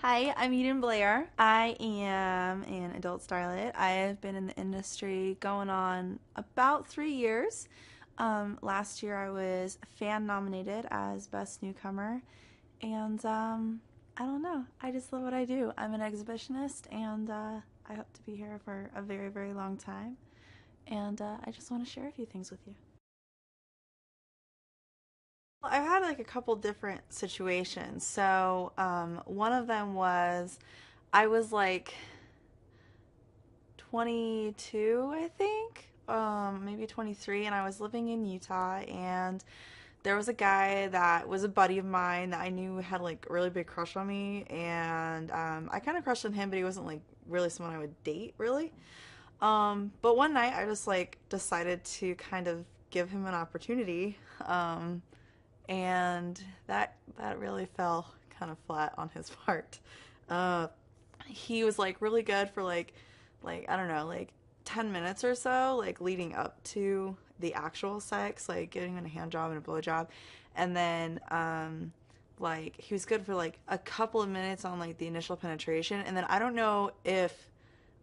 Hi, I'm Edyn Blair. I am an adult starlet. I have been in the industry going on about 3 years. Last year I was fan nominated as Best Newcomer, and I don't know. I just love what I do. I'm an exhibitionist, and I hope to be here for a very, very long time. And I just want to share a few things with you. Well, I've had like a couple different situations. So, one of them was I was like 22, I think, maybe 23, and I was living in Utah, and there was a guy that was a buddy of mine that I knew had like a really big crush on me, and I kind of crushed on him, but he wasn't like really someone I would date, really. But one night I just like decided to kind of give him an opportunity, and that really fell kind of flat on his part. Uh, he was like really good for like I don't know, like 10 minutes or so, like leading up to the actual sex, like getting in a hand job and a blow job. And then like he was good for like a couple of minutes on like the initial penetration, and then I don't know if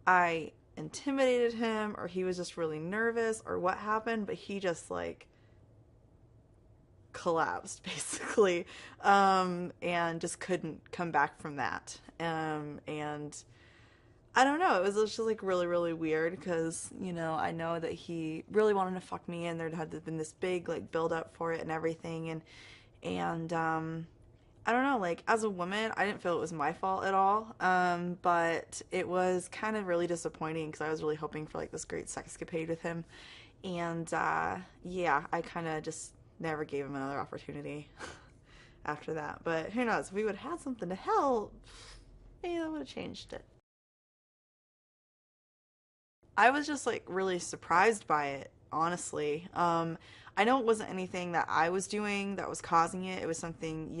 I intimidated him or he was just really nervous or what happened, but he just like collapsed basically, and just couldn't come back from that. And I don't know. It was just like really, really weird because, I know that he really wanted to fuck me, and there had been this big like build up for it and everything. And I don't know, like as a woman, I didn't feel it was my fault at all. But it was kind of really disappointing because I was really hoping for like this great sexcapade with him. And yeah, I kind of just never gave him another opportunity after that. But who knows? If we would have had something to help, maybe that would have changed it. I was just like really surprised by it, honestly. I know it wasn't anything that I was doing that was causing it. It was something,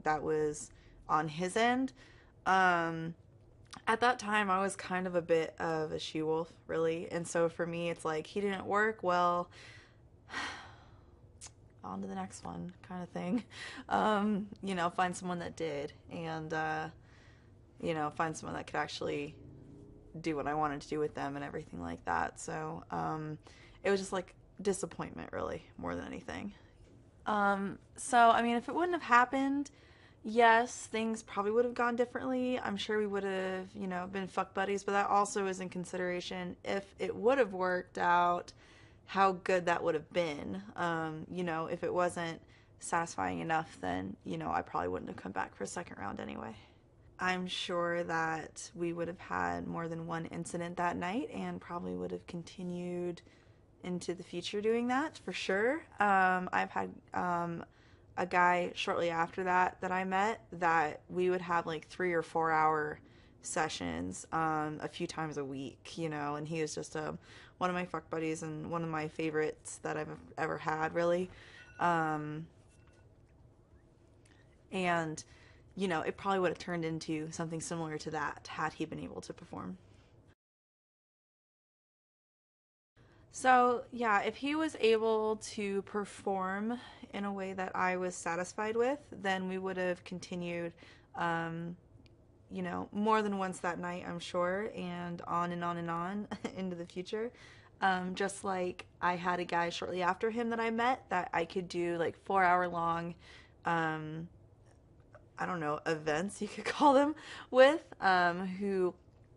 that was on his end. Um, at that time, I was kind of a bit of a she wolf, really. And so for me, it's like he didn't work. Well, on to the next one kind of thing. Find someone that did, and, find someone that could actually do what I wanted to do with them and everything like that. So it was just like disappointment, really, more than anything. So, I mean, if it wouldn't have happened, yes, things probably would have gone differently. I'm sure we would have, been fuck buddies, but that also is in consideration if it would have worked out, how good that would have been. If it wasn't satisfying enough, then, I probably wouldn't have come back for a second round anyway. I'm sure that we would have had more than one incident that night and probably would have continued into the future doing that for sure. I've had a guy shortly after that I met that we would have like 3 or 4 hour sessions a few times a week, and he was just one of my fuck buddies and one of my favorites that I've ever had, really. Um, and it probably would have turned into something similar to that had he been able to perform. So, yeah, if he was able to perform in a way that I was satisfied with, then we would have continued, um, more than once that night, I'm sure, and on and on and on into the future. Just like I had a guy shortly after him that I met that I could do like 4 hour long, um, I don't know, events you could call them with, who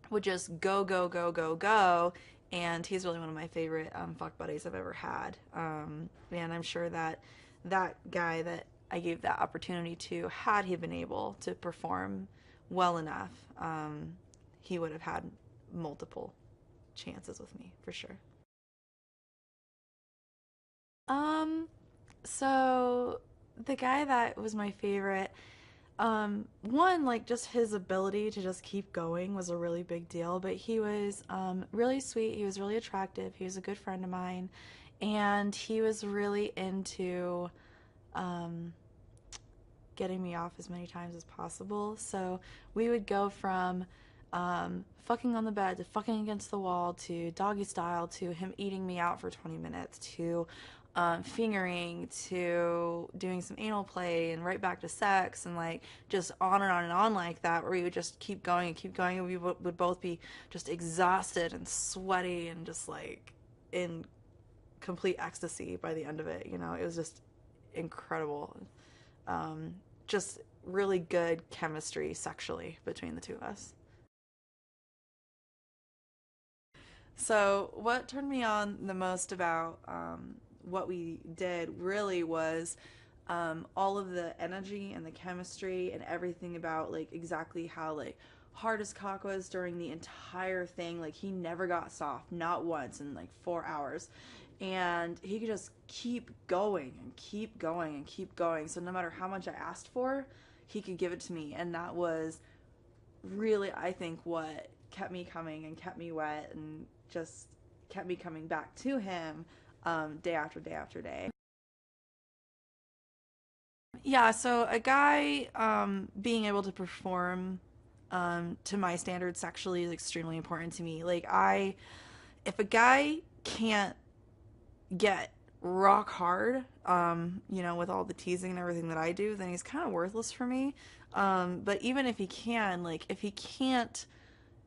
would just go, go, go, go, go. And he's really one of my favorite fuck buddies I've ever had. And I'm sure that that guy that I gave that opportunity to, had he been able to perform well enough, he would have had multiple chances with me for sure. Um, so the guy that was my favorite, one, like just his ability to just keep going was a really big deal, but he was really sweet. He was really attractive. He was a good friend of mine, and he was really into um, getting me off as many times as possible. So we would go from fucking on the bed to fucking against the wall to doggy style to him eating me out for 20 minutes to fingering to doing some anal play and right back to sex and like just on and on and on like that, where we would just keep going and keep going, and we would both be just exhausted and sweaty and just like in complete ecstasy by the end of it. You know, it was just incredible. Just really good chemistry sexually between the two of us. So, what turned me on the most about what we did really was all of the energy and the chemistry and everything about like exactly how like hard his cock was during the entire thing. Like he never got soft, not once in like 4 hours. And he could just keep going and keep going and keep going. So no matter how much I asked for, he could give it to me. And that was really, I think, what kept me coming and kept me wet and just kept me coming back to him day after day after day. Yeah, so a guy being able to perform to my standards sexually is extremely important to me. Like, if a guy can't get rock hard, with all the teasing and everything that I do, then he's kind of worthless for me. But even if he can, like, if he can't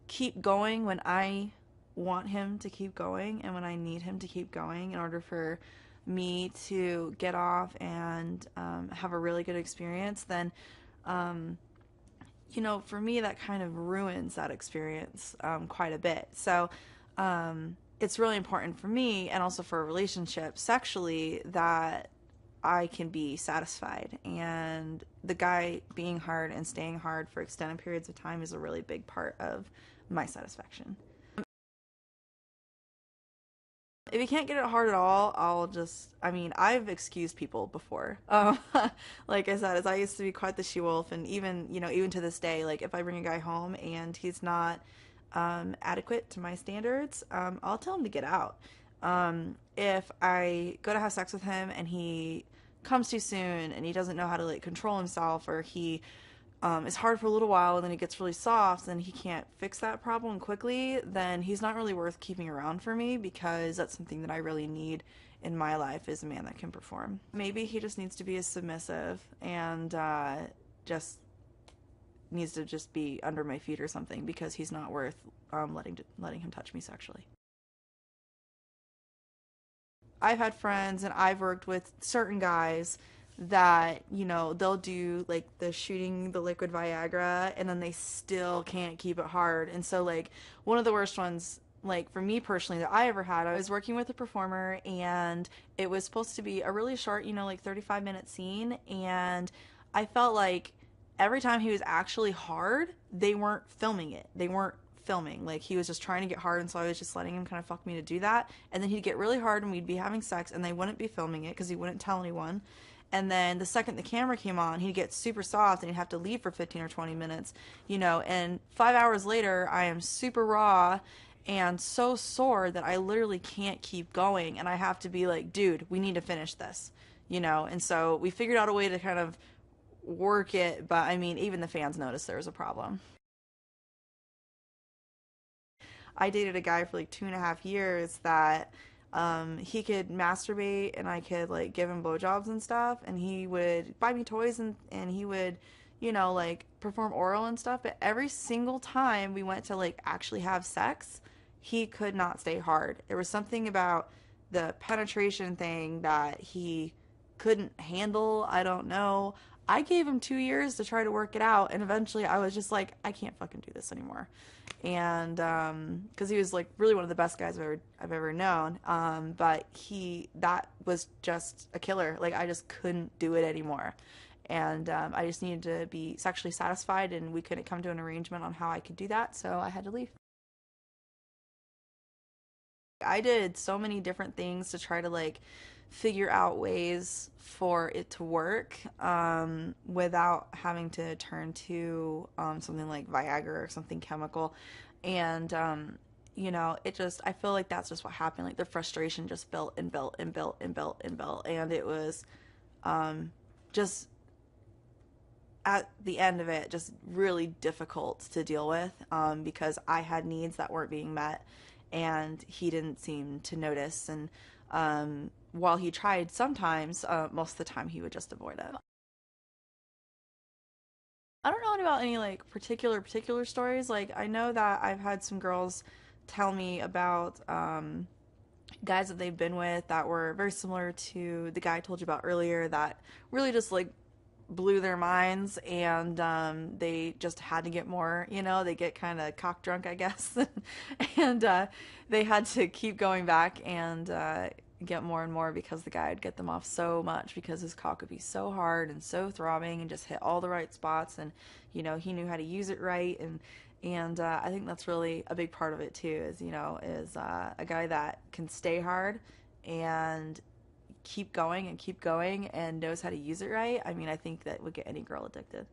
keep going when I want him to keep going and when I need him to keep going in order for me to get off and have a really good experience, then, for me, that kind of ruins that experience quite a bit. So it's really important for me and also for a relationship sexually that I can be satisfied. And the guy being hard and staying hard for extended periods of time is a really big part of my satisfaction. If you can't get it hard at all, I've excused people before. Like I said, as I used to be quite the she-wolf, and even to this day, like if I bring a guy home and he's not adequate to my standards, I'll tell him to get out. If I go to have sex with him and he comes too soon and he doesn't know how to like control himself, or he is hard for a little while and then he gets really soft and he can't fix that problem quickly, then he's not really worth keeping around for me, because that's something that I really need in my life, is a man that can perform. Maybe he just needs to be a submissive and just needs to just be under my feet or something, because he's not worth letting him touch me sexually. I've had friends and I've worked with certain guys that, they'll do like the shooting the liquid Viagra and then they still can't keep it hard. And so, like, one of the worst ones, like for me personally, that I ever had, I was working with a performer and it was supposed to be a really short, like 35-minute scene. And I felt like every time he was actually hard, they weren't filming it. They weren't filming. Like, he was just trying to get hard, and so I was just letting him kind of fuck me to do that. And then he'd get really hard and we'd be having sex and they wouldn't be filming it because he wouldn't tell anyone. And then the second the camera came on, he'd get super soft and he'd have to leave for 15 or 20 minutes, and 5 hours later, I am super raw and so sore that I literally can't keep going. And I have to be like, dude, we need to finish this. And so we figured out a way to kind of work it. But I mean, even the fans noticed there was a problem. I dated a guy for like 2.5 years that he could masturbate and I could like give him blowjobs and stuff, and he would buy me toys and he would, like perform oral and stuff. But every single time we went to like actually have sex, he could not stay hard. There was something about the penetration thing that he couldn't handle. I don't know. I gave him 2 years to try to work it out, and eventually I was just like, I can't fucking do this anymore. And because he was like really one of the best guys I've ever known, but that was just a killer. Like, I just couldn't do it anymore, and I just needed to be sexually satisfied, and we couldn't come to an arrangement on how I could do that, so I had to leave. I did so many different things to try to like figure out ways for it to work without having to turn to something like Viagra or something chemical. And I feel like that's just what happened. Like, the frustration just built and built and built and built and built, and it was just at the end of it just really difficult to deal with, because I had needs that weren't being met and he didn't seem to notice. And While he tried sometimes, most of the time he would just avoid it. I don't know about any like particular stories. Like I know that I've had some girls tell me about guys that they've been with that were very similar to the guy I told you about earlier that really just like blew their minds, and they just had to get more, they get kind of cock drunk, I guess. And they had to keep going back and get more and more because the guy would get them off so much because his cock would be so hard and so throbbing and just hit all the right spots, and he knew how to use it right. And I think that's really a big part of it too, is a guy that can stay hard and keep going and knows how to use it right. I mean, I think that would get any girl addicted.